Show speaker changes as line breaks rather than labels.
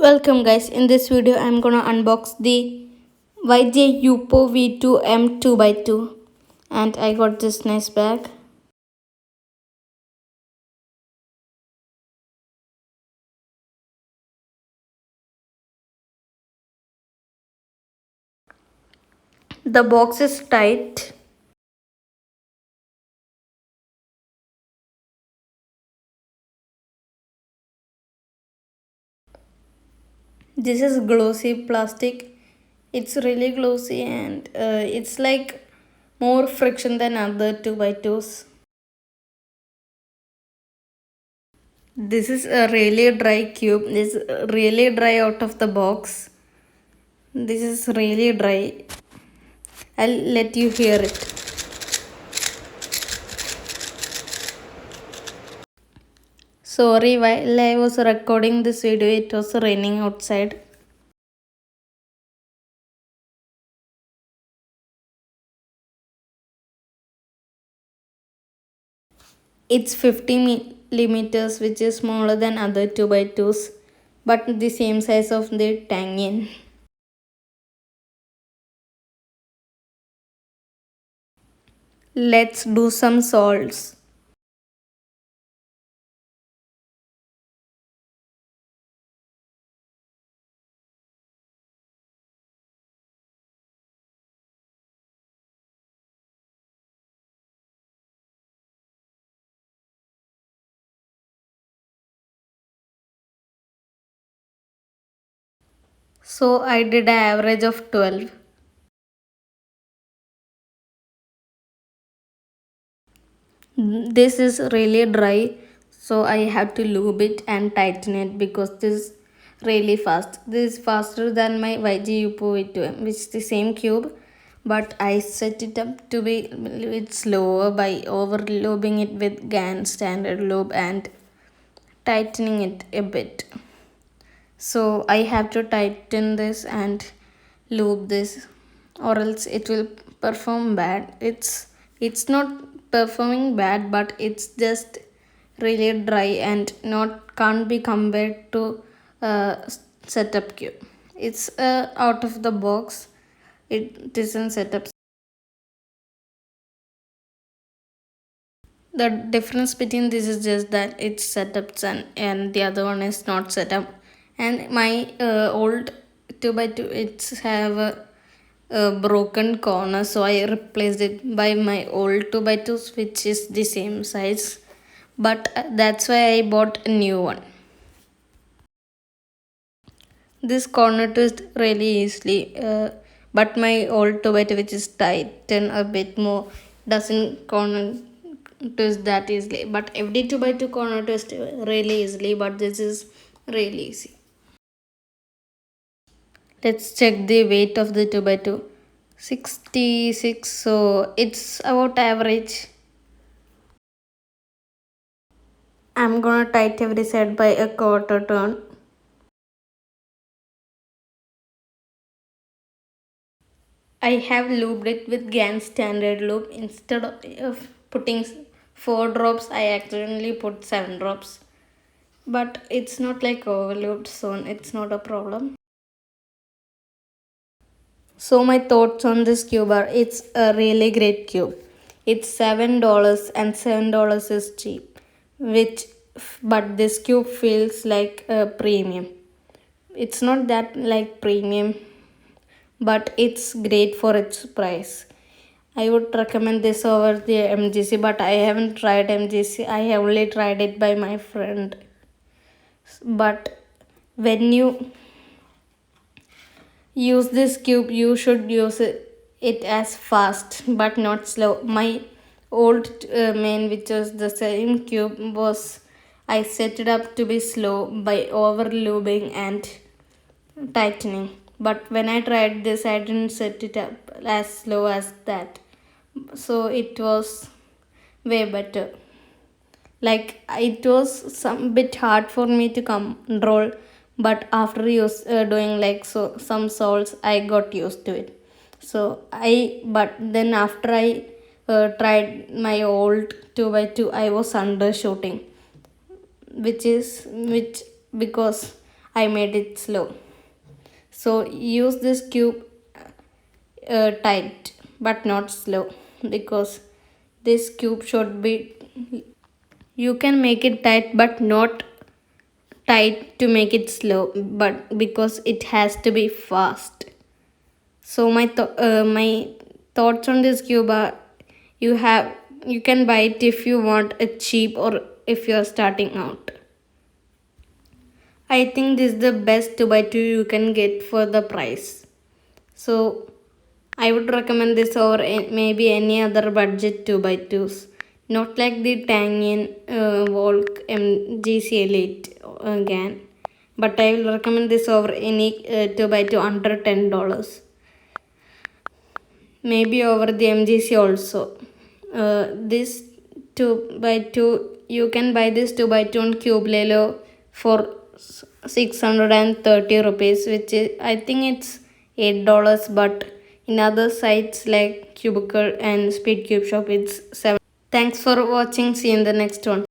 Welcome guys, in this video I'm gonna unbox the YJ Yupo V2M 2x2 and I got this nice bag. The box is tight. This is glossy plastic. It's really glossy and it's like more friction than other 2x2s. This is a really dry cube. This is really dry out of the box. This is really dry. I'll let you hear it. Sorry, while I was recording this video, it was raining outside. It's 50 millimeters, which is smaller than other 2x2s, but the same size of the Tangian. Let's do some solves. So I did an average of 12. This is really dry, so I have to lube it and tighten it because this is really fast. This is faster than my YG Yupo V2M, which is the same cube, but I set it up to be a bit slower by over lubing it with GAN standard lube and tightening it a bit. So I have to tighten this and lube this or else it will perform bad. It's not performing bad, but it's just really dry and not can't be compared to setup cube. It's out of the box. It isn't setup. The difference between this is just that it's setups and the other one is not setup. And my old 2x2 it's have a broken corner, so I replaced it by my old 2x2 which is the same size. But that's why I bought a new one. This corner twist really easily, but my old 2x2 which is tighten a bit more doesn't corner twist that easily. But every 2x2 corner twist really easily, but this is really easy. Let's check the weight of the 2x2. 66, so it's about average. I'm gonna tighten every side by a quarter turn. I have lubed it with GAN standard lube. Instead of putting 4 drops, I accidentally put 7 drops. But it's not like overload, so it's not a problem. So my thoughts on this cube are it's a really great cube. It's $7 and $7 is cheap, which but this cube feels like a premium. It's not that like premium, but it's great for its price. I would recommend this over the MGC, but I haven't tried MGC. I have only tried it by my friend. But when you use this cube, you should use it as fast but not slow. My old main, which was the same cube, was I set it up to be slow by over lubing and tightening. But when I tried this, I didn't set it up as slow as that. So it was way better. Like it was some bit hard for me to control, but after doing like so some solves, I got used to it. So but then after I tried my old 2x2, I was undershooting, which because I made it slow. So use this cube tight but not slow because this cube should be, you can make it tight but not tight to make it slow, but because it has to be fast. So my thoughts on this cube are, you have you can buy it if you want it cheap or if you are starting out. I think this is the best 2 by 2 you can get for the price. So I would recommend this over maybe any other budget 2 by 2s. Not like the Tangian Volk MGC Elite again. But I will recommend this over any 2 by 2 under $10. Maybe over the MGC also. This 2 by 2, you can buy this 2 by 2 on Cube Lelo for 630 rupees, which is, I think it's $8, but in other sites like Cubicle and Speed Cube Shop, it's 7. Thanks for watching. See you in the next one.